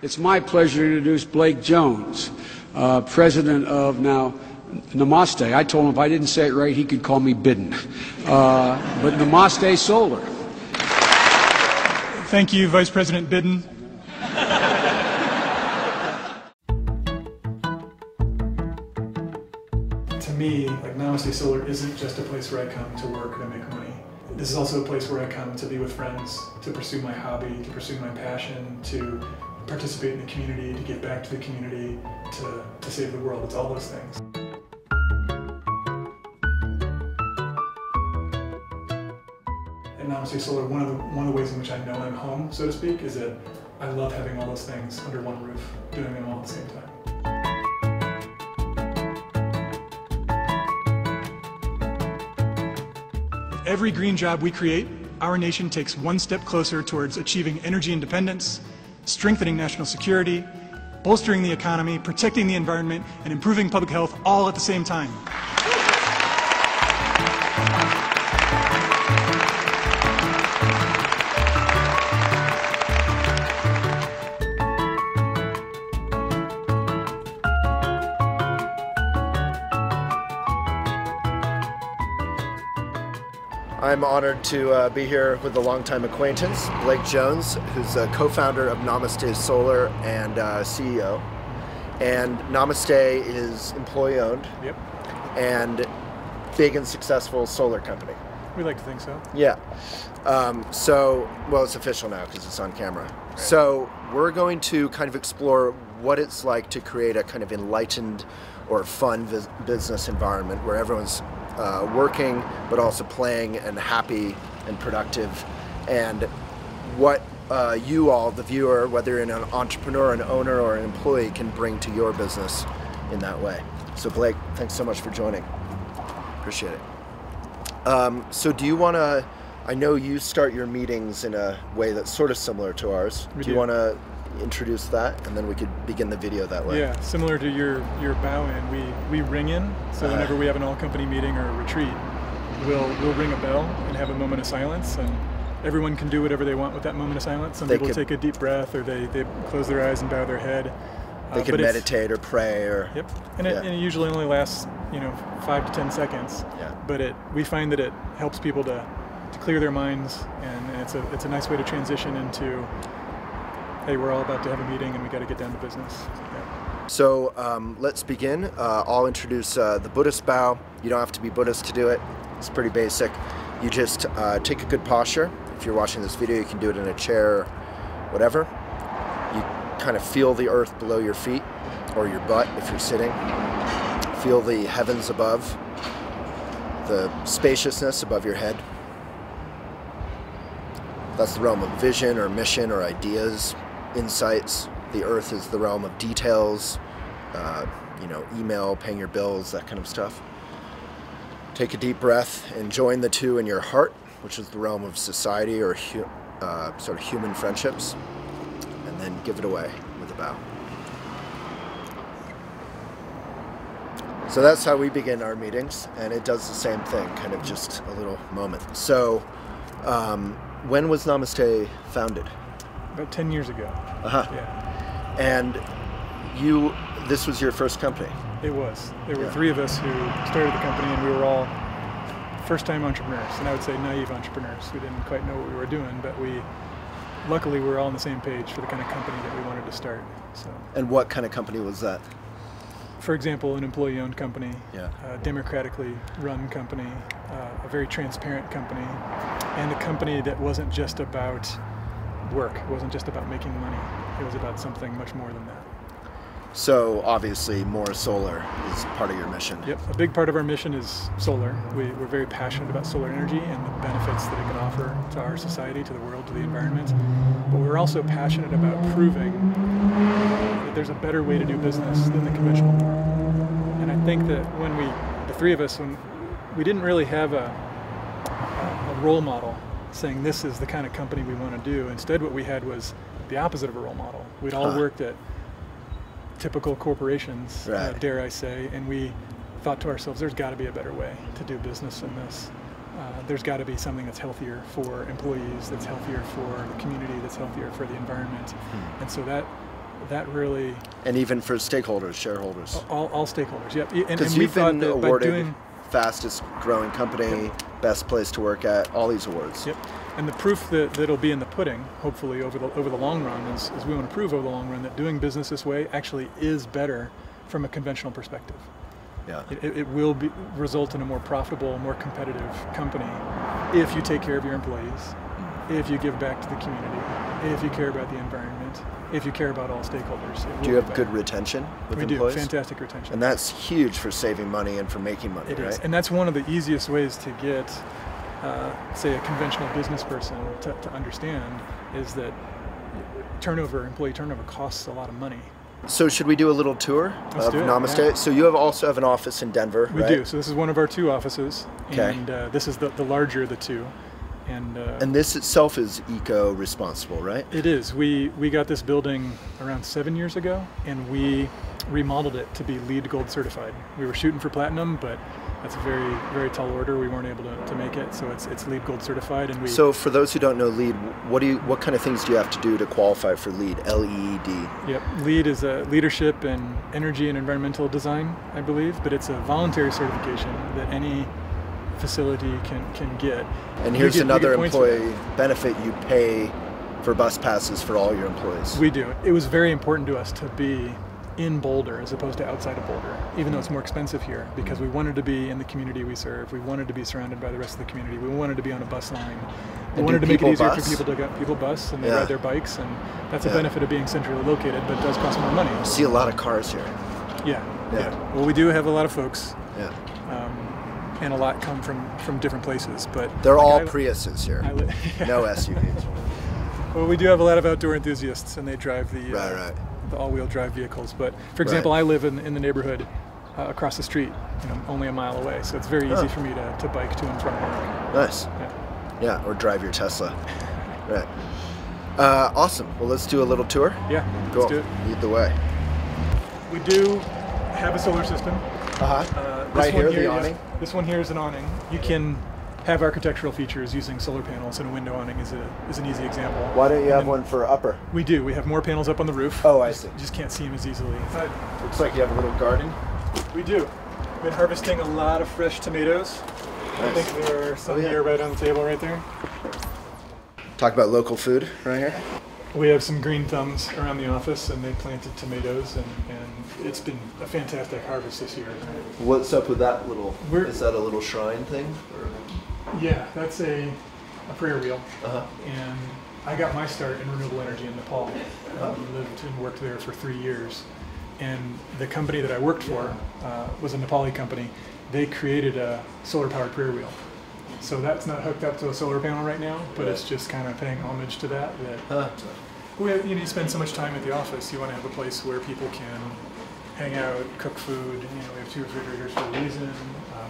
It's my pleasure to introduce Blake Jones, president of now Namasté. I told him if I didn't say it right, he could call me Bidden. But Namasté Solar. Thank you, Vice President Bidden. To me, Namasté Solar isn't just a place where I come to work and make money. This is also a place where I come to be with friends, to pursue my hobby, to pursue my passion, to participate in the community, to give back to the community, to save the world. It's all those things. At Namasté Solar, one of the ways in which I know I'm home, so to speak, is that I love having all those things under one roof, doing them all at the same time. With every green job we create, our nation takes one step closer towards achieving energy independence, strengthening national security, bolstering the economy, protecting the environment, and improving public health all at the same time. I'm honored to be here with a longtime acquaintance, Blake Jones, who's a co-founder of Namasté Solar and CEO. And Namasté is employee-owned. Yep. And big and successful solar company. We like to think so. Yeah. Well, it's official now because it's on camera. Right. So we're going to kind of explore what it's like to create a kind of enlightened or fun business environment where everyone's working, but also playing and happy and productive, and what you all, the viewer, whether you're an entrepreneur, an owner, or an employee, can bring to your business in that way. So Blake, thanks so much for joining. Appreciate it. So do you want to, I know you start your meetings in a way that's sort of similar to ours. Do you want to introduce that, and then we could begin the video that way? Yeah, similar to your bow in, we ring in, so whenever we have an all-company meeting or a retreat, we'll ring a bell and have a moment of silence, and everyone can do whatever they want with that moment of silence. Some people take a deep breath, or they close their eyes and bow their head. They can meditate or pray, or yep, and it usually only lasts 5 to 10 seconds. Yeah. But we find that it helps people to clear their minds, and it's a nice way to transition into, hey, we're all about to have a meeting and we got to get down to business. Yeah. So let's begin. I'll introduce the Buddhist bow. You don't have to be Buddhist to do it. It's pretty basic. You just take a good posture. If you're watching this video, you can do it in a chair or whatever. You kind of feel the earth below your feet, or your butt if you're sitting. Feel the heavens above, the spaciousness above your head. That's the realm of vision or mission or ideas, insights. The earth is the realm of details, email, paying your bills, that kind of stuff. Take a deep breath and join the two in your heart, which is the realm of society or sort of human friendships, and then give it away with a bow. So that's how we begin our meetings, and it does the same thing, kind of just a little moment. So when was Namasté founded? About 10 years ago. Yeah. And this was your first company? It was. There were three of us who started the company, and we were all first-time entrepreneurs, and I would say naive entrepreneurs. We didn't quite know what we were doing, but luckily we were all on the same page for the kind of company that we wanted to start. So. And what kind of company was that? For example, an employee-owned company, a democratically run company, a very transparent company, and a company that wasn't just about work. It wasn't just about making money. It was about something much more than that. So obviously more solar is part of your mission. Yep, a big part of our mission is solar. We're very passionate about solar energy and the benefits that it can offer to our society, to the world, to the environment. But we're also passionate about proving that there's a better way to do business than the conventional one. And I think that the three of us, when we didn't really have a role model saying this is the kind of company we want to do. Instead, what we had was the opposite of a role model. We'd all worked at typical corporations, dare I say, and we thought to ourselves, there's got to be a better way to do business than this. There's got to be something that's healthier for employees, that's healthier for the community, that's healthier for the environment. And so that that really... And even for stakeholders, shareholders. All stakeholders, yep. Because you've been awarded fastest growing company, best place to work at, all these awards. Yep. And the proof that'll be in the pudding, hopefully over the long run, is we want to prove over the long run that doing business this way actually is better from a conventional perspective. Yeah. It will result in a more profitable, more competitive company if you take care of your employees, if you give back to the community, if you care about the environment, if you care about all stakeholders. Do you have good retention with employees? We do, fantastic retention. And that's huge for saving money and for making money, right? It is, and that's one of the easiest ways to get, say, a conventional business person to understand is that employee turnover costs a lot of money. So should we do a little tour of Namasté? Yeah. So you also have an office in Denver, right? We do. So this is one of our 2 offices, okay. And this is the larger of the 2. And this itself is eco-responsible, right? It is. We got this building around 7 years ago, and we remodeled it to be LEED Gold certified. We were shooting for platinum, but that's a very, very tall order. We weren't able to make it, so it's LEED Gold certified. And so for those who don't know LEED, what kind of things do you have to do to qualify for LEED? LEED. Yep. LEED is a leadership in energy and environmental design, I believe, but it's a voluntary certification that any facility can get. And here's another employee benefit: you pay for bus passes for all your employees. We do. It was very important to us to be in Boulder as opposed to outside of Boulder, even though it's more expensive here, because we wanted to be in the community we serve. We wanted to be surrounded by the rest of the community. We wanted to be on a bus line. We wanted to make it easier for people to get people bus, and they ride their bikes, and that's a benefit of being centrally located, but it does cost more money. See a lot of cars here. Yeah. Well, we do have a lot of folks. Yeah. And a lot come from different places, but they're all Priuses here. No SUVs. Well, we do have a lot of outdoor enthusiasts, and they drive the all-wheel drive vehicles. But for example, I live in the neighborhood across the street, only a mile away, so it's very easy for me to bike to and from work. Nice. Yeah, or drive your Tesla. Right. Awesome. Well, let's do a little tour. Yeah. Cool. Let's do it. Lead the way. We do have a solar system. Right here, the awning? This one here is an awning. You can have architectural features using solar panels, and a window awning is an easy example. Why don't you have one for upper? We do. We have more panels up on the roof. Oh, I see. You just can't see them as easily. Looks like you have a little garden. We do. We've been harvesting a lot of fresh tomatoes. Nice. I think there are some here right on the table right there. Talk about local food right here. We have some green thumbs around the office, and they planted tomatoes, and it's been a fantastic harvest this year. What's up with that little, is that a little shrine thing? Or? Yeah, that's a prayer wheel. And I got my start in renewable energy in Nepal. Lived and worked there for 3 years. And the company that I worked for was a Nepali company. They created a solar-powered prayer wheel. So that's not hooked up to a solar panel right now, but it's just kind of paying homage to that. You spend so much time at the office, you want to have a place where people can hang out, cook food. We have 2 refrigerators for a reason.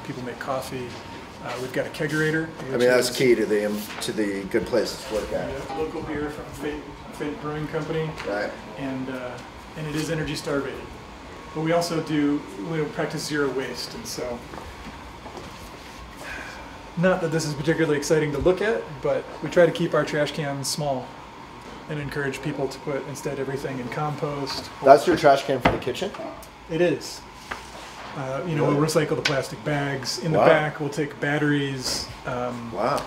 People make coffee. We've got a kegerator. I mean, that's key to the good places to work at. Yeah, local beer from Fate Brewing Company. Right. And it is Energy Star rated. But we also practice zero waste, and so. Not that this is particularly exciting to look at, but we try to keep our trash cans small and encourage people to put instead everything in compost. That's your trash can for the kitchen? It is. We'll recycle the plastic bags. In the back, we'll take batteries. Wow.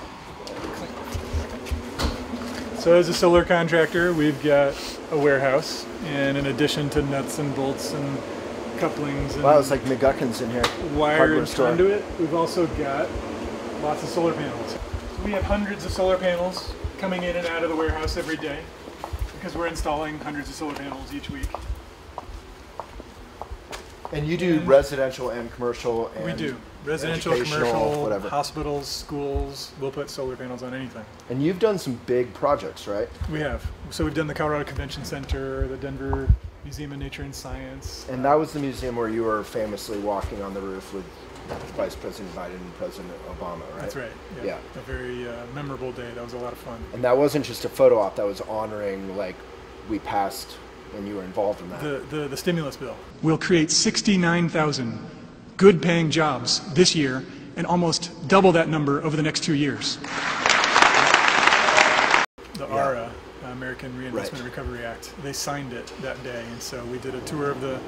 So as a solar contractor, we've got a warehouse, and in addition to nuts and bolts and couplings and it's like McGuckin's in here. Wire and conduit, we've also got lots of solar panels. We have hundreds of solar panels coming in and out of the warehouse every day because we're installing hundreds of solar panels each week. And you do residential and commercial and we do. Residential, commercial, whatever. Hospitals, schools, we'll put solar panels on anything. And you've done some big projects, right? We have. So we've done the Colorado Convention Center, the Denver Museum of Nature and Science. And that was the museum where you were famously walking on the roof with Vice President Biden and President Obama, right? That's right. Yeah. A very memorable day. That was a lot of fun. And that wasn't just a photo op. That was honoring, we passed when you were involved in that. The stimulus bill. We'll create 69,000 good-paying jobs this year and almost double that number over the next 2 years. The ARA, American Reinvestment and Recovery Act. They signed it that day, and so we did a tour of the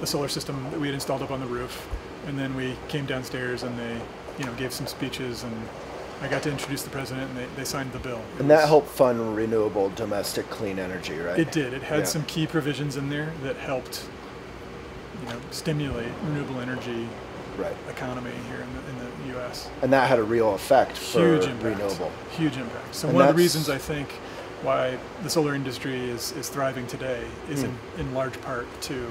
solar system that we had installed up on the roof, and then we came downstairs and they, gave some speeches, and I got to introduce the president, and they signed the bill. And that helped fund renewable domestic clean energy, right? It did. It had some key provisions in there that helped, stimulate renewable energy economy here in the U.S. And that had a real effect for renewable. Huge impact. So one of the reasons I think why the solar industry is thriving today is in large part to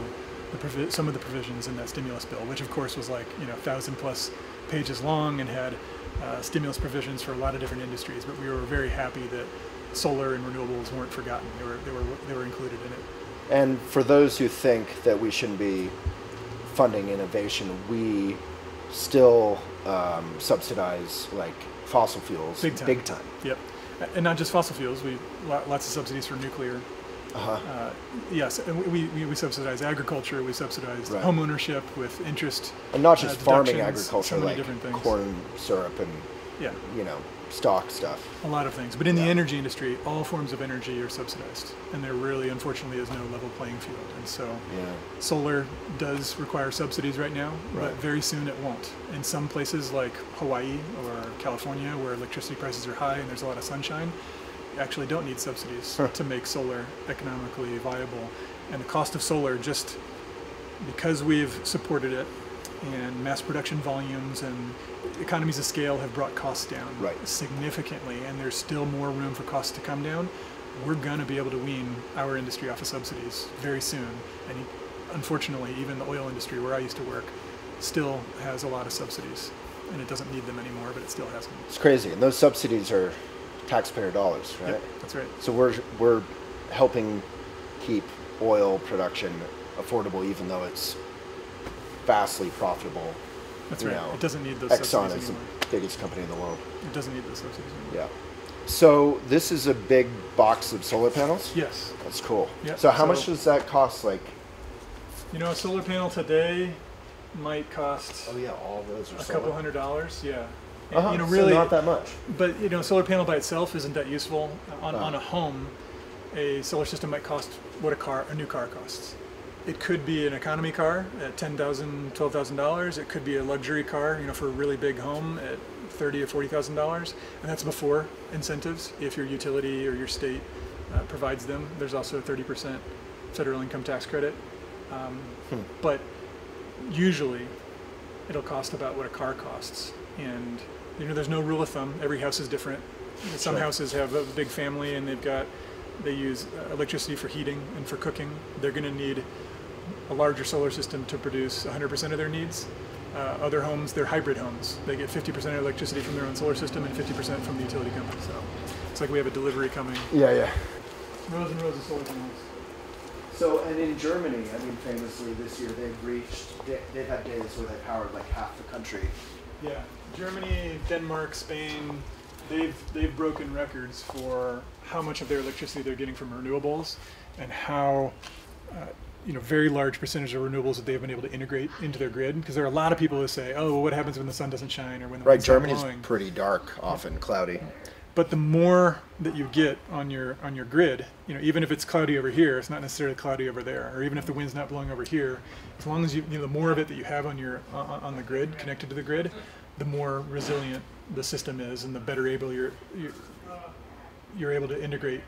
some of the provisions in that stimulus bill, which of course was like 1,000+ pages long and had stimulus provisions for a lot of different industries. But we were very happy that solar and renewables weren't forgotten. They were included in it. And for those who think that we shouldn't be funding innovation, we still subsidize like fossil fuels big time. Yep, and not just fossil fuels. Lots of subsidies for nuclear. Yes, and we subsidize agriculture. We subsidize home ownership with interest. And not just farming agriculture, so like corn syrup and stock stuff. A lot of things. But in the energy industry, all forms of energy are subsidized. And there really, unfortunately, is no level playing field. And so solar does require subsidies right now, but very soon it won't. In some places like Hawaii or California, where electricity prices are high and there's a lot of sunshine, you actually don't need subsidies to make solar economically viable. And the cost of solar, just because we've supported it, and mass production volumes and economies of scale have brought costs down significantly, and there's still more room for costs to come down. We're going to be able to wean our industry off of subsidies very soon. And unfortunately, even the oil industry where I used to work still has a lot of subsidies, and it doesn't need them anymore, but it still has them. It's crazy, and those subsidies are taxpayer dollars, right? Yep, that's right. So we're helping keep oil production affordable, even though it's vastly profitable. That's right. It doesn't need those Exxon subsidies is anymore. the biggest company in the world. It doesn't need those subsidies anymore. Yeah. So this is a big box of solar panels? Yes. That's cool. Yep. So how much does that cost? Like, a solar panel today might cost all of those are a couple $100. Yeah. Really, so not that much. But a solar panel by itself isn't that useful. On a home, a solar system might cost what a new car costs. It could be an economy car at $10,000, $12,000. It could be a luxury car, for a really big home at $30,000 or $40,000, and that's before incentives. If your utility or your state provides them, there's also a 30% federal income tax credit. But usually, it'll cost about what a car costs, and there's no rule of thumb. Every house is different. Some houses have a big family, and they use electricity for heating and for cooking. They're going to need a larger solar system to produce 100% of their needs. Other homes, they're hybrid homes. They get 50% of electricity from their own solar system and 50% from the utility company. So it's like we have a delivery coming. Yeah. Rows and rows of solar panels. So, and in Germany, famously this year, they've had days where they powered like half the country. Yeah, Germany, Denmark, Spain, they've broken records for how much of their electricity they're getting from renewables, and how very large percentage of renewables that they've been able to integrate into their grid. Because there are a lot of people who say, "Oh, well, what happens when the sun doesn't shine or when the wind's not blowing?" Germany's pretty dark, often cloudy. But the more that you get on your grid, even if it's cloudy over here, it's not necessarily cloudy over there. Or even if the wind's not blowing over here, as long as the more of it that you have on the grid, connected to the grid, the more resilient the system is, and the better able you're able to integrate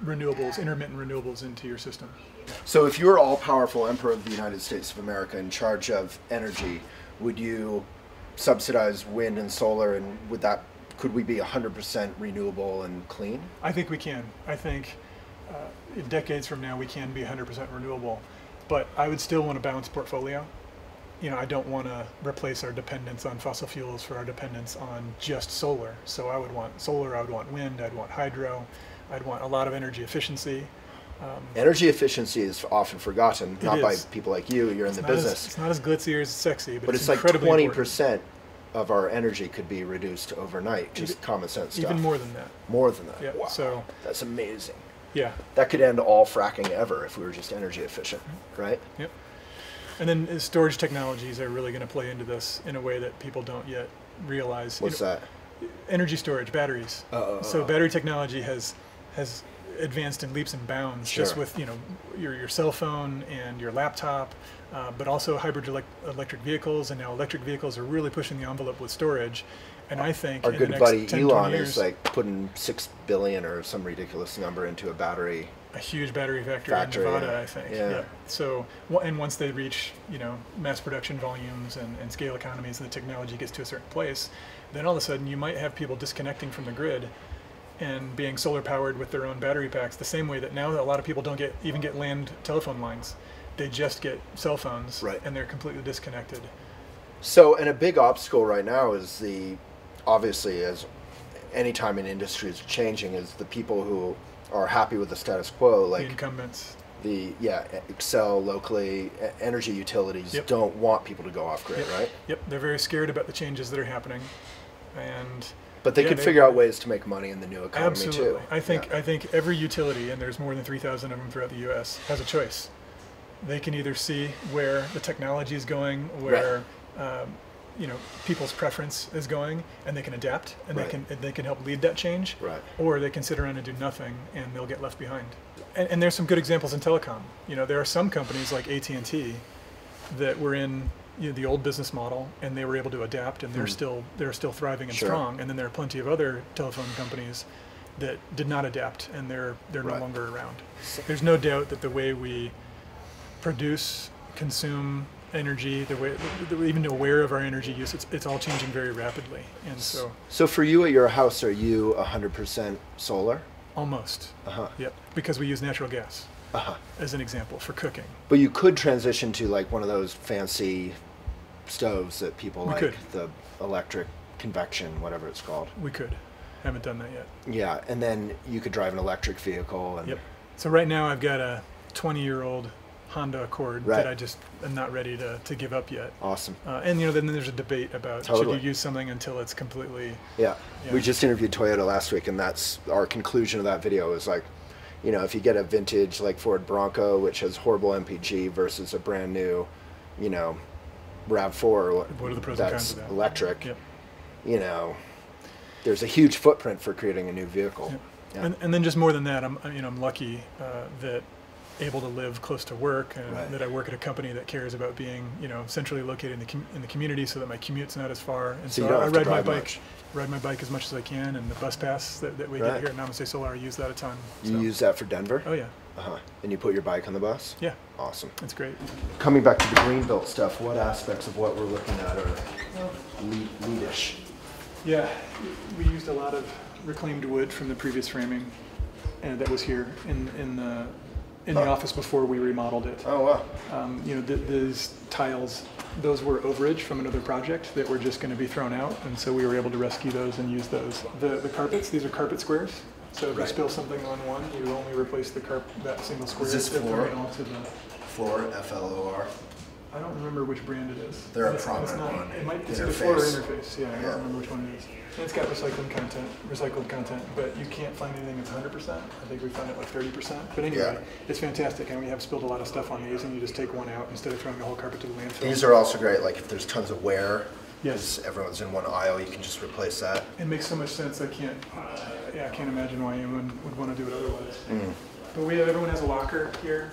intermittent renewables into your system. So if you were all-powerful Emperor of the United States of America in charge of energy, would you subsidize wind and solar, and could we be 100% renewable and clean? I think we can. I think in decades from now we can be 100% renewable, but I would still want a balanced portfolio. I don't want to replace our dependence on fossil fuels for our dependence on just solar. So I would want solar, I would want wind, I'd want hydro, I'd want a lot of energy efficiency. Energy efficiency is often forgotten, not by people like you. You're in the business. It's not as glitzy or as sexy, but it's like incredibly 20% of our energy could be reduced overnight. Just common sense stuff. Even more than that. More than that. Yeah. Wow. So that's amazing. Yeah. That could end all fracking ever if we were just energy efficient, right? Yep. And then storage technologies are really going to play into this in a way that people don't yet realize. What's that? Energy storage, batteries. So battery technology has advanced in leaps and bounds, Sure. just with your cell phone and your laptop, but also hybrid electric vehicles, and now electric vehicles are really pushing the envelope with storage. And I think Our in good the next buddy 10, 20 Elon years, is like putting $6 billion or some ridiculous number into a battery. a huge battery factory in Nevada, I think. Yeah. So, and once they reach, mass production volumes and scale economies, and the technology gets to a certain place, then all of a sudden you might have people disconnecting from the grid and being solar powered with their own battery packs. The same way that now a lot of people don't even get land telephone lines; they just get cell phones, Right. and they're completely disconnected. So, and a big obstacle right now is obviously, as any time an industry is changing, is the people who are happy with the status quo, like The incumbents. Excel locally, energy utilities Yep. don't want people to go off grid, right? Yep, they're very scared about the changes that are happening, and But they yeah, could figure out ways to make money in the new economy absolutely. too. I think every utility, and there's more than 3,000 of them throughout the U.S., has a choice. They can either see where the technology is going, where people's preference is going, and they can adapt, and Right. they can help lead that change, Right. or they can sit around and do nothing, and they'll get left behind. And there's some good examples in telecom. There are some companies like AT&T that were in the old business model, and they were able to adapt, and they're still thriving and Sure. strong. And then there are plenty of other telephone companies that did not adapt, and they're no Right. longer around. There's no doubt that the way we produce, consume energy, the way even aware of our energy use, it's all changing very rapidly. And so So for you at your house, are you 100% solar? almost, Uh-huh. yep, because we use natural gas Uh-huh. as an example for cooking. But you could transition to like one of those fancy stoves that people We like, could. the electric convection, whatever it's called. We could. Haven't done that yet. Yeah, and then you could drive an electric vehicle. And Yep. So right now I've got a 20-year-old Honda Accord Right. that I just am not ready to give up yet. Awesome. And then there's a debate about Totally. should you use something until it's completely. Yeah. Yeah. We just interviewed Toyota last week, and that's our conclusion of that video is like, if you get a vintage like Ford Bronco, which has horrible MPG, versus a brand new, RAV4 What are the pros and that's cons of that? electric, Yep. there's a huge footprint for creating a new vehicle. Yep. Yeah. And then just more than that, I'm lucky that able to live close to work, and Right. that I work at a company that cares about being centrally located in the community, so that my commute's not as far. And So you don't I have to ride my drive bike. Ride my bike as much as I can, and the bus pass that we Right. get here at Namasté Solar, I use that a ton. You so. use that for Denver? Oh yeah, Uh-huh. And you put your bike on the bus? yeah, Awesome. it's great. Coming back to the Greenbelt stuff, what aspects of what we're looking at are leadish? Yeah, we used a lot of reclaimed wood from the previous framing, and that was here in the office before we remodeled it. Oh, wow. These tiles, those were overage from another project that were just going to be thrown out, and so we were able to rescue those and use those. The carpets, these are carpet squares. So if you Right. spill something on one, you only replace that single square. this They're floor? very all to the- Floor, FLOR. I don't remember which brand it is. They're a It's prominent not, one. It's either floor or Interface. interface. Yeah, I Yeah. don't remember which one it is. And it's got recycled content, but you can't find anything that's 100%. I think we found it like 30%. But anyway, Yeah. it's fantastic, and we have spilled a lot of stuff on these, and you just take one out instead of throwing the whole carpet to the landfill. These are also great, like if there's tons of wear, Yes. because everyone's in one aisle, you can just replace that. It makes so much sense. I can't imagine why anyone would want to do it otherwise. But everyone has a locker here.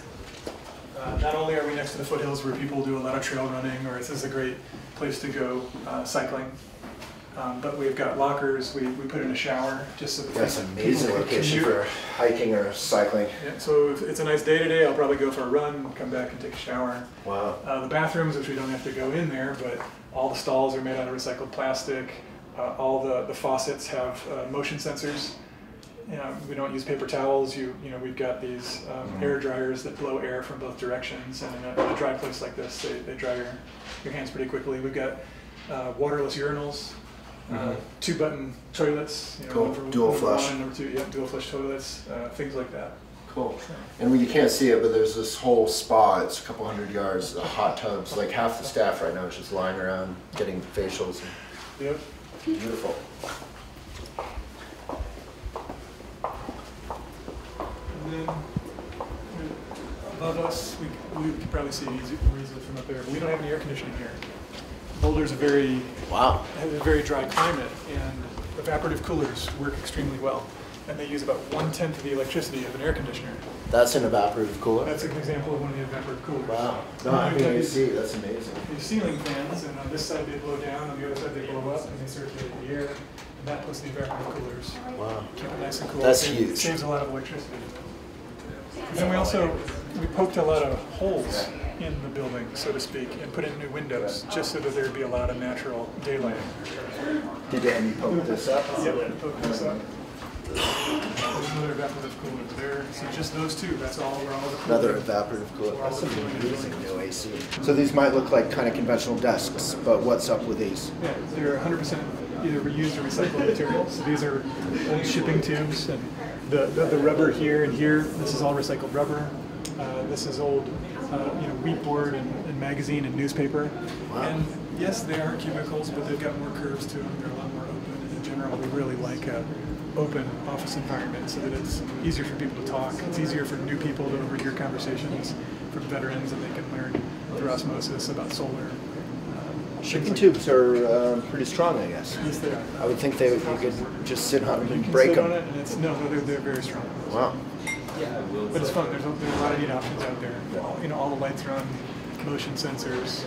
Not only are we next to the foothills where people do a lot of trail running, or this is a great place to go cycling, but we've got lockers. We put in a shower just so that That's an people amazing can location commute. for hiking or cycling. Yeah, so if it's a nice day today, I'll probably go for a run, come back and take a shower. Wow. The bathrooms, which we don't have to go in there, but all the stalls are made out of recycled plastic. All the faucets have motion sensors. We don't use paper towels. We've got these air dryers that blow air from both directions, and in a dry place like this, they dry your hands pretty quickly. We've got waterless urinals, 2-button toilets. Cool. One for Dual number flush. one, number 2, yeah, dual flush toilets, things like that. Cool. And you can't see it, but there's this whole spa. It's a couple hundred yards of hot tubs. Like half the staff right now is just lying around getting facials. Yep. Beautiful. And then above us, we can probably see easily from up there, but we don't have any air conditioning here. Boulder's has a very dry climate, and evaporative coolers work extremely well. and they use about 1/10 of the electricity of an air conditioner. That's an evaporative cooler? That's an example of one of the evaporative coolers. Wow. No, I mean, AC, that's amazing. These ceiling fans, and on this side they blow down, on the other side they blow up, and they circulate the air. And that plus the evaporative coolers. Wow. Keep it nice and cool. That's huge. Saves a lot of electricity. And then we poked a lot of holes in the building, so to speak, and put in new windows, just so that there would be a lot of natural daylight. And you poke this up? Yep, poke this up. There's another evaporative cooler there. So just those two, that's all where all the coolers. Another evaporative cooler. That's amazing new AC. So these might look like kind of conventional desks, but what's up with these? Yeah, they're 100% either reused or recycled materials. So these are old shipping tubes, and the rubber here and here, this is all recycled rubber. This is old wheat board and magazine and newspaper. Wow. And yes, they are cubicles, but they've got more curves to them. They're a lot more open. And in general, we really like a open office environment so that it's easier for people to talk. It's easier for new people to overhear conversations from veterans, and they can learn through osmosis about solar. Shipping tubes are pretty strong, I guess. Yes, they are. I would think you could just sit on them You and can break sit them. on it, and they're very strong. Wow. But it's fun. There's a lot of neat options out there. All the lights are on motion sensors.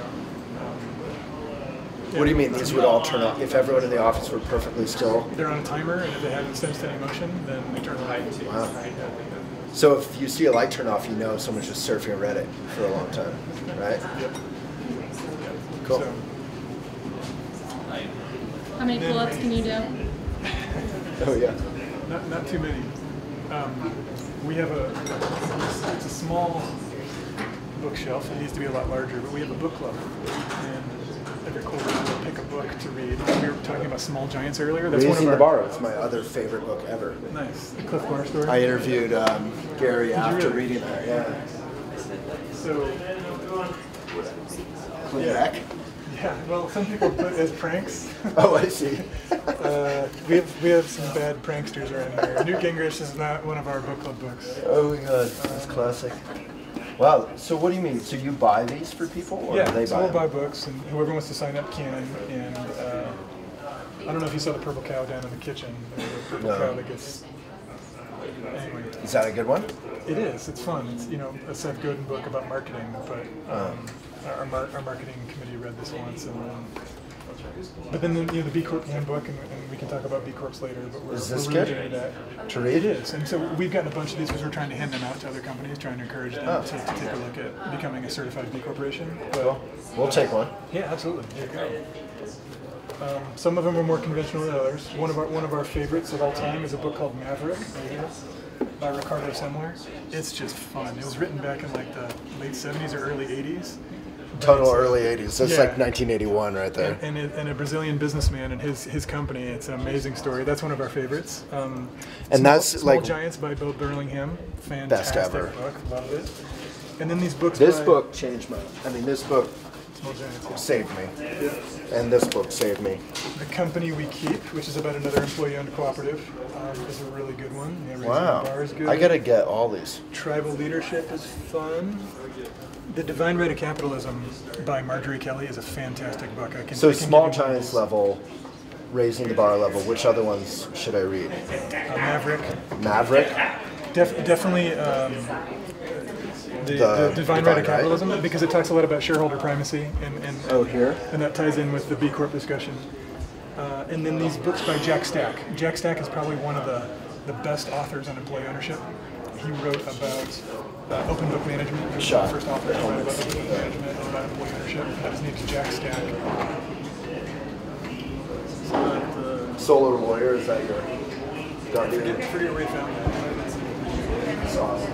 What do you mean these would all turn off? If everyone in the office were perfectly still? They're on a timer, and if they haven't sensed any motion, then they turn on. Wow. So if you see a light turn off, you know someone's just surfing Reddit for a long time, right? Yep. Cool. So, How many pull-ups can you do? Oh yeah. not too many. We have it's a small bookshelf. It needs to be a lot larger, but we have a book club. And every quarter we'll pick a book to read. We were talking about Small Giants earlier. That's Raising one the of our... Bar. It's my other favorite book ever. Nice. The Cliff Bar story. I interviewed Gary after really? reading that. Yeah. So, Back. yeah, well, some people put it as pranks. Oh, I see. We have some bad pranksters around here. Newt Gingrich is not one of our book club books. Oh my god, that's classic. Wow, so what do you mean? So you buy these for people, or Yeah, do they so buy we'll them? buy books, and whoever wants to sign up can. And I don't know if you saw the purple cow down in the kitchen. The purple No. cow that gets... Anyway, Is that a good one? it is. It's fun. It's a Seth Godin book about marketing, but our marketing committee read this once, and but then the B Corp handbook, and we can talk about B Corps later. But Is this we're really good? into that. To read? It is, and so we've gotten a bunch of these because we're trying to hand them out to other companies, trying to encourage them to take a look at becoming a certified B Corporation. But, We'll take one. yeah, absolutely. There you go. Some of them are more conventional than others. One of our favorites of all time is a book called Maverick by Ricardo Semler. It's just fun. It was written back in like the late 70s or early 80s. Total early 80s. That's Yeah. like 1981 right there. And a Brazilian businessman and his company. It's an amazing story. That's one of our favorites. That's Small like- Giants by Bill Burlingham. Fantastic Best ever. book. Love it. And then these books. This by book changed this book Small Giants. Yeah. saved me. And this book saved me. The Company We Keep, which is about another employee-owned cooperative, is a really good one. Yeah, Raising Wow. the Bar is good. I gotta get all these. Tribal Leadership is fun. The Divine Right of Capitalism by Marjorie Kelly is a fantastic book. I can So give you Small one of Giants these. level, Raising the Bar level. Which other ones should I read? Maverick. Maverick. Definitely the Divine Right of Capitalism, because it talks a lot about shareholder primacy, and Here. and that ties in with the B Corp discussion. And then these books by Jack Stack. Jack Stack is probably one of the best authors on employee ownership. He wrote about open book management. He was Shot. the first author to write about open book management and about employee ownership. His name's Jack Stack. Solar Warrior, is that your guardian? Forget where he found that. That's awesome.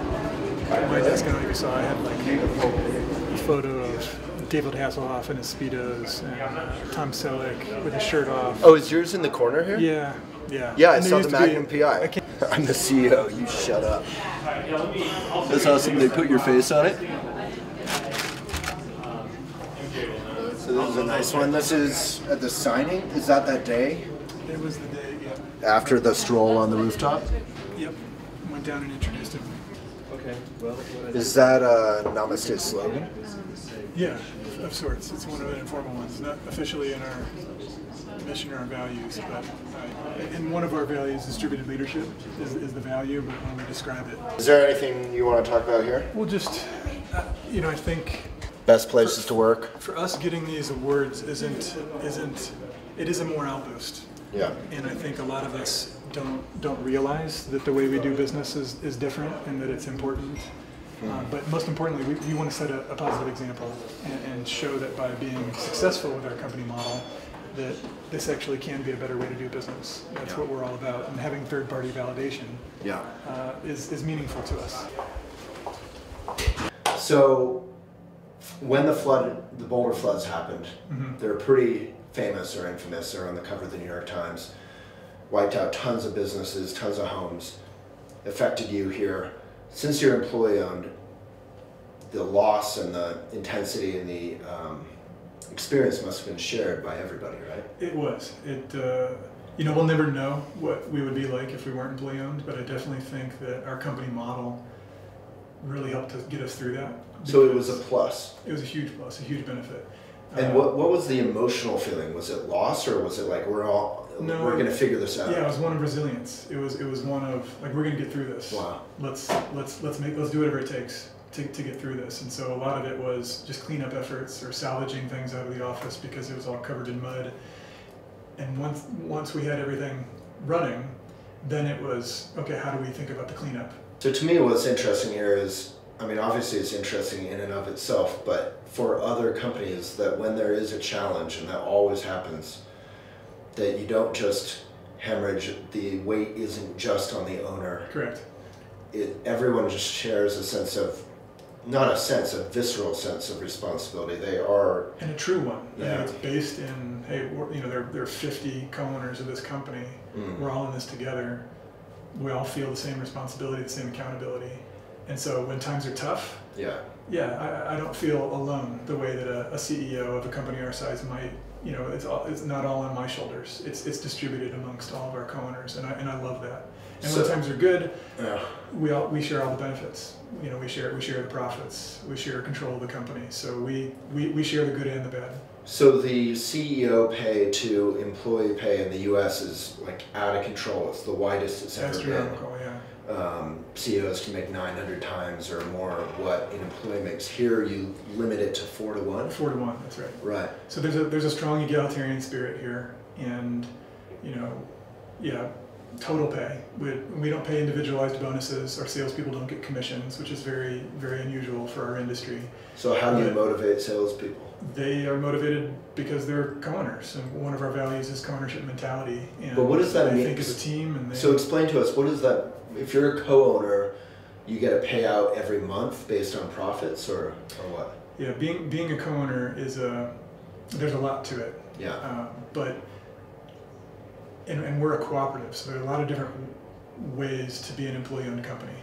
My desk, I don't know if you saw, I had like a photo of David Hasselhoff in his Speedos and Tom Selleck with his shirt off. Oh, is yours in the corner here? Yeah, yeah. Yeah, I And there saw used the to be- Magnum I PI. can't- I'm the CEO, you shut up. That's awesome. They put your face on it. So this is a nice one. This is at the signing. Is that day? It was the day, After the stroll on the rooftop? yep. Went down and introduced him. Okay. Well, Is that a Namasté slogan? Yeah, of sorts. It's one of the informal ones, not officially in our mission or our values, but and one of our values, distributed leadership, is the value, but when we describe it. Is there anything you want to talk about here? Well, just, I think Best places to work? for us getting these awards it is a morale boost. Yeah. And I think a lot of us don't realize that the way we do business is different and that it's important. But most importantly, we want to set a positive example and show that by being successful with our company model, that this actually can be a better way to do business. That's what we're all about. And having third-party validation is meaningful to us. So when the Boulder floods happened, they're pretty famous or infamous. They're on the cover of the New York Times. Wiped out tons of businesses, tons of homes. Affected you here. Since you're employee-owned, the loss and the intensity and the experience must have been shared by everybody, right? It was. We'll never know what we would be like if we weren't employee-owned, but I definitely think that our company model really helped to get us through that. So it was a plus. It was a huge plus, a huge benefit. And what was the emotional feeling? Was it loss, or was it like we're going to figure this out? Yeah, it was one of resilience. It was one of like, we're going to get through this. Wow. Let's do whatever it takes to get through this. And so a lot of it was just cleanup efforts or salvaging things out of the office because it was all covered in mud. And once we had everything running, then it was, okay, how do we think about the cleanup? So to me, what's interesting here is, obviously it's interesting in and of itself, but for other companies, that when there is a challenge, and that always happens, that you don't just hemorrhage, the weight isn't just on the owner. Correct. Everyone just shares a sense of, not a visceral sense of responsibility. They are... And a true one. Yeah. It's based in, hey, there are 50 co-owners of this company. We're all in this together. We all feel the same responsibility, the same accountability. And so when times are tough, I don't feel alone the way that a CEO of a company our size might. It's not all on my shoulders. It's distributed amongst all of our co-owners, and I love that. And when times are good, we share all the benefits. We share the profits. We share control of the company. So we share the good and the bad. So the CEO pay to employee pay in the U.S. is like out of control. It's the widest it's ever been. Astronomical, yeah. CEOs can make 900 times or more what an employee makes. Here, you limit it to 4 to 1. 4 to 1. That's right. Right. So there's a strong egalitarian spirit here, and total pay. We don't pay individualized bonuses. Our salespeople don't get commissions, which is very, very unusual for our industry. So how do you motivate salespeople? They are motivated because they're co-owners, and one of our values is co-ownership mentality. And but what does that mean? They think as a team. And so explain to us, what is that? If you're a co-owner, you get a payout every month based on profits, or what? Yeah, being a co-owner there's a lot to it. Yeah. And we're a cooperative, so there are a lot of different ways to be an employee-owned company.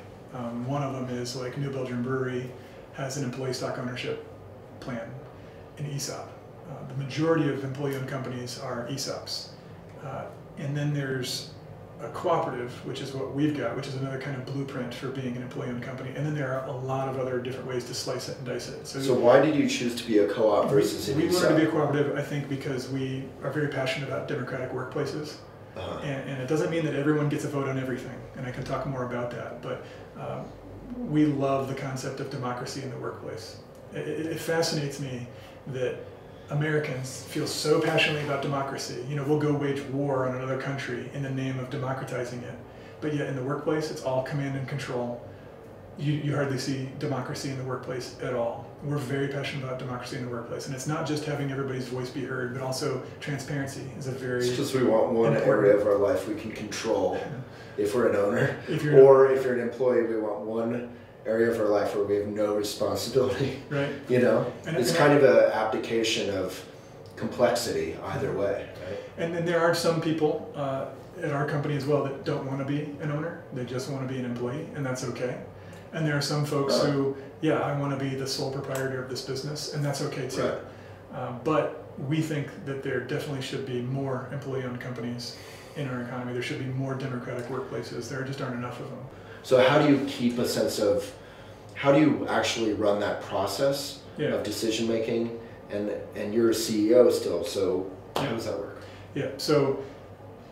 One of them is like New Belgium Brewery has an employee stock ownership plan, an ESOP. The majority of employee-owned companies are ESOPs. And then there's a cooperative, which is what we've got, which is another kind of blueprint for being an employee-owned company. And then there are a lot of other different ways to slice it and dice it. So why did you choose to be a co-op versus an ESOP? We wanted to be a cooperative, I think, because we are very passionate about democratic workplaces. And it doesn't mean that everyone gets a vote on everything, and I can talk more about that, but we love the concept of democracy in the workplace. It fascinates me that Americans feel so passionately about democracy. We'll go wage war on another country in the name of democratizing it, but yet in the workplace, it's all command and control. You hardly see democracy in the workplace at all. We're very passionate about democracy in the workplace, and it's not just having everybody's voice be heard, but also transparency is a very It's because we want one area of our life we can control if we're an owner, if you're an employee, we want one area of our life where we have no responsibility. Right. It's kind of an abdication of complexity either way. Right? And then there are some people at our company as well that don't want to be an owner. They just want to be an employee, and that's okay. And there are some folks who, I want to be the sole proprietor of this business, and that's okay too. Right. But we think that there definitely should be more employee-owned companies in our economy. There should be more democratic workplaces. There just aren't enough of them. So how do you keep a sense of, how do you actually run that process of decision making and you're a CEO still, so how does that work? Yeah, so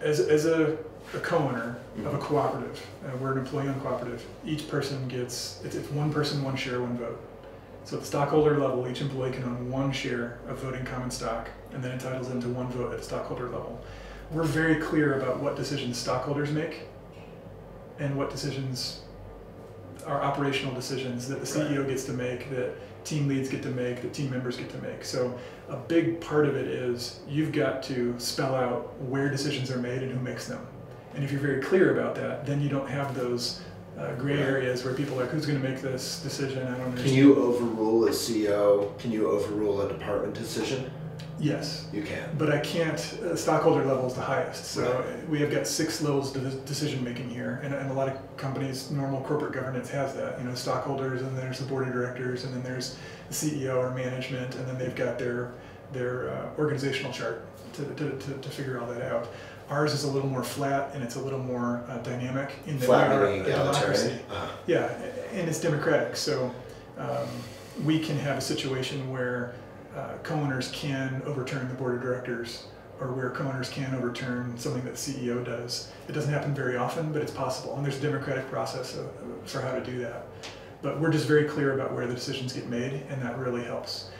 as a co-owner of a cooperative, we're an employee-owned cooperative, each person gets, it's one person, one share, one vote. So at the stockholder level, each employee can own one share of voting common stock and then entitles them to one vote at the stockholder level. We're very clear about what decisions stockholders make and what decisions are operational decisions that the CEO gets to make, that team leads get to make, that team members get to make. So a big part of it is you've got to spell out where decisions are made and who makes them. And if you're very clear about that, then you don't have those gray areas where people are like, who's going to make this decision? I don't understand. Can you overrule a CEO? Can you overrule a department decision? Yes. You can. But I can't, stockholder level is the highest. So we have got 6 levels of decision making here. And a lot of companies, normal corporate governance has that. You know, stockholders, and there's the board of directors, and then there's the CEO or management, and then they've got their organizational chart to figure all that out. Ours is a little more flat, and it's a little more dynamic in that we are a democracy. Yeah, and it's democratic. So we can have a situation where co-owners can overturn the board of directors, or where co-owners can overturn something that the CEO does. It doesn't happen very often, but it's possible, and there's a democratic process for how to do that. But we're just very clear about where the decisions get made, and that really helps.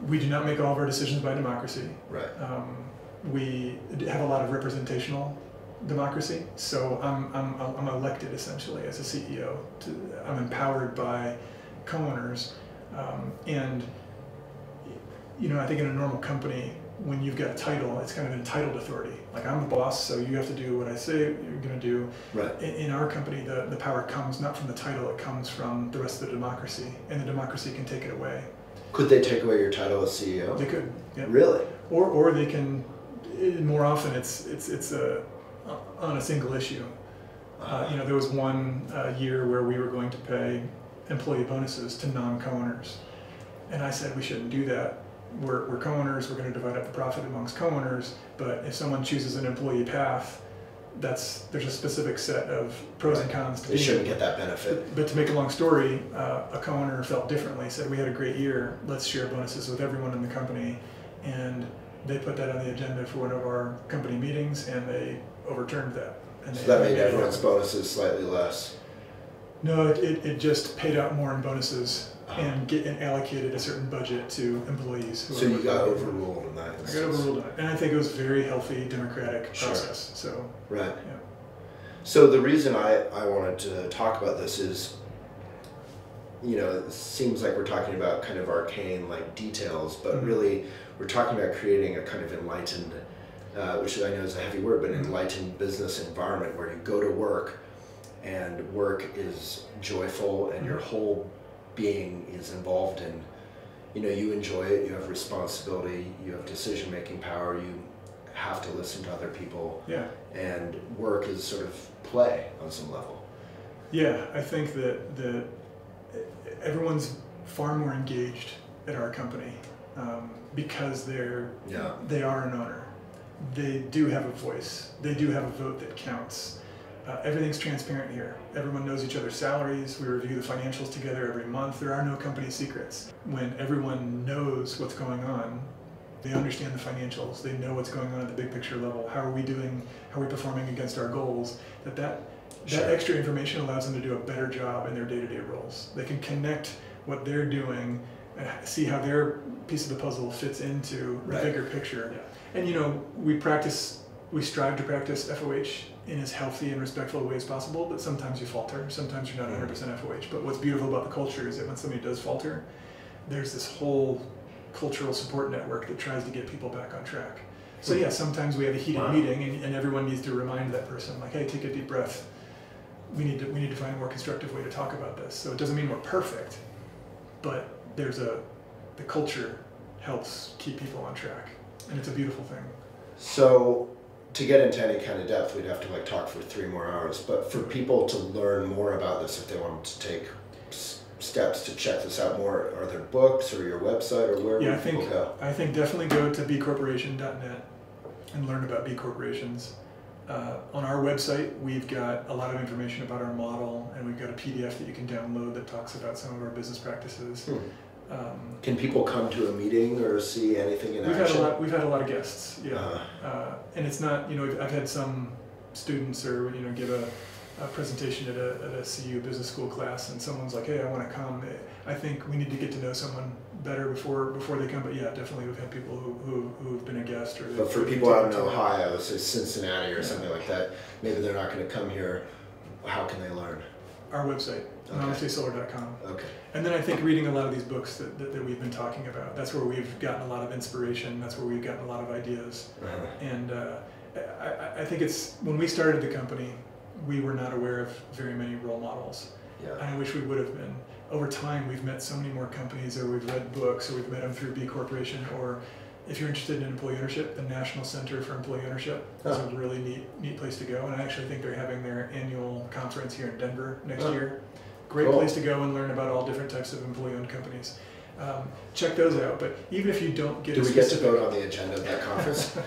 We do not make all of our decisions by democracy. Right. We have a lot of representational democracy, so I'm elected essentially as a CEO. I'm empowered by co-owners, and you know, I think in a normal company, when you've got a title, it's kind of entitled authority. Like, I'm the boss, so you have to do what I say you're going to do. Right. In our company, the power comes not from the title, it comes from the rest of the democracy, and the democracy can take it away. Could they take away your title as CEO? They could. Yeah. Really? Or they can. More often, it's on a single issue. You know, there was one year where we were going to pay employee bonuses to non-co-owners, and I said we shouldn't do that. We're co-owners. We're going to divide up the profit amongst co-owners. But if someone chooses an employee path, there's a specific set of pros and cons to They shouldn't get that benefit. But to make a long story, a co-owner felt differently. Said we had a great year. Let's share bonuses with everyone in the company, and they put that on the agenda for one of our company meetings, and they overturned that. And so that made everyone's bonuses slightly less? No, it just paid out more in bonuses and allocated a certain budget to employees. So you got overruled in that instance? I got overruled in it. And I think it was a very healthy democratic process. So, right. Yeah. So the reason I wanted to talk about this is, you know, it seems like we're talking about kind of arcane like details, but really we're talking about creating a kind of enlightened, which I know is a heavy word, but an enlightened business environment where you go to work and work is joyful and your whole being is involved in, you know, you enjoy it, you have responsibility, you have decision-making power, you have to listen to other people, and work is sort of play on some level. Yeah, I think that everyone's far more engaged at our company because they are an owner. They do have a voice. They do have a vote that counts. Everything's transparent here. Everyone knows each other's salaries. We review the financials together every month. There are no company secrets. When everyone knows what's going on, they understand the financials. They know what's going on at the big picture level. How are we doing? How are we performing against our goals? That extra information allows them to do a better job in their day-to-day roles. They can connect what they're doing and see how their piece of the puzzle fits into the bigger picture. And you know, we strive to practice FOH in as healthy and respectful a way as possible, but sometimes you falter, sometimes you're not 100% FOH. But what's beautiful about the culture is that when somebody does falter, there's this whole cultural support network that tries to get people back on track. So yeah, sometimes we have a heated meeting and everyone needs to remind that person, like, hey, take a deep breath. We need to find a more constructive way to talk about this. So it doesn't mean we're perfect, but the culture helps keep people on track, and it's a beautiful thing. So to get into any kind of depth, we'd have to like talk for 3 more hours, but for people to learn more about this, if they want to take steps to check this out more, are there books or your website or where would people go? I think definitely go to bcorporation.net and learn about B corporations. On our website, we've got a lot of information about our model, and we've got a PDF that you can download that talks about some of our business practices. Can people come to a meeting or see anything in action? We've had a lot of guests, yeah. And it's not, I've had some students or give a presentation at a CU business school class, and someone's like, hey, I want to come. I think we need to get to know someone better before they come. But yeah, definitely we've had people who've been a guest. But for people out in Ohio, so Cincinnati or something like that, maybe they're not going to come here. How can they learn? Our website, NamasteSolar.com. Okay. And then I think reading a lot of these books that we've been talking about, that's where we've gotten a lot of inspiration. That's where we've gotten a lot of ideas. And I think it's, when we started the company, we were not aware of very many role models. Yeah. And I wish we would have been. Over time, we've met so many more companies, or we've read books, or we've met them through B Corporation, or if you're interested in employee ownership, the National Center for Employee Ownership is a really neat place to go. And I actually think they're having their annual conference here in Denver next year. Great place to go and learn about all different types of employee-owned companies. Check those out. But even if you don't get do we get to vote on the agenda of that conference?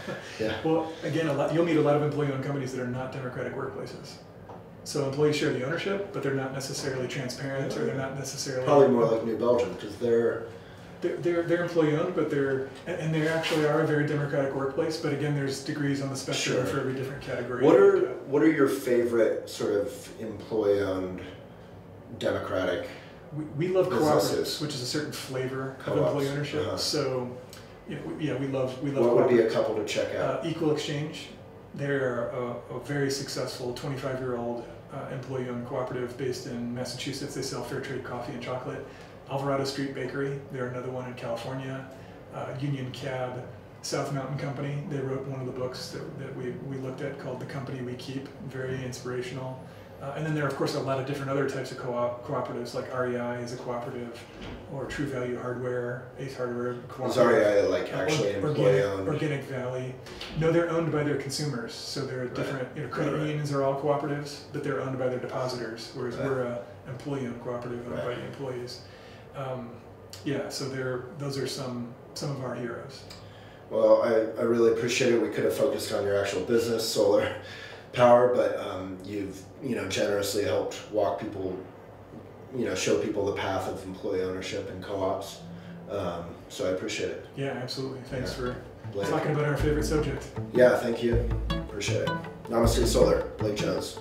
Yeah. Well, again, you'll meet a lot of employee-owned companies that are not democratic workplaces. So employees share the ownership, but they're not necessarily transparent, or they're not necessarily probably more like New Belgium, because they're employee-owned, but they actually are a very democratic workplace. But again, there's degrees on the spectrum for every different category. What are your favorite sort of employee-owned democratic? We love businesses? cooperatives, which is a certain flavor of employee ownership. So, we love. What would be a couple to check out? Equal Exchange. They're a very successful 25-year-old employee-owned cooperative based in Massachusetts. They sell fair trade coffee and chocolate. Alvarado Street Bakery, they're another one in California. Union Cab, South Mountain Company, they wrote one of the books that we looked at called The Company We Keep, very inspirational. And then there are, of course, a lot of different other types of cooperatives, like REI is a cooperative, or True Value Hardware, Ace Hardware Cooperative. Is REI like actually employee-owned? Organic Valley. No, they're owned by their consumers, so they're different. Credit unions are all cooperatives, but they're owned by their depositors, whereas we're an employee-owned cooperative owned by the employees. So those are some of our heroes. Well, I really appreciate it. We could have focused on your actual business, solar power, but you've generously helped walk people, show people the path of employee ownership and co-ops. So I appreciate it. Yeah, absolutely. Thanks for talking about our favorite subject. Yeah, thank you. Appreciate it. Namaste Solar, Blake Jones.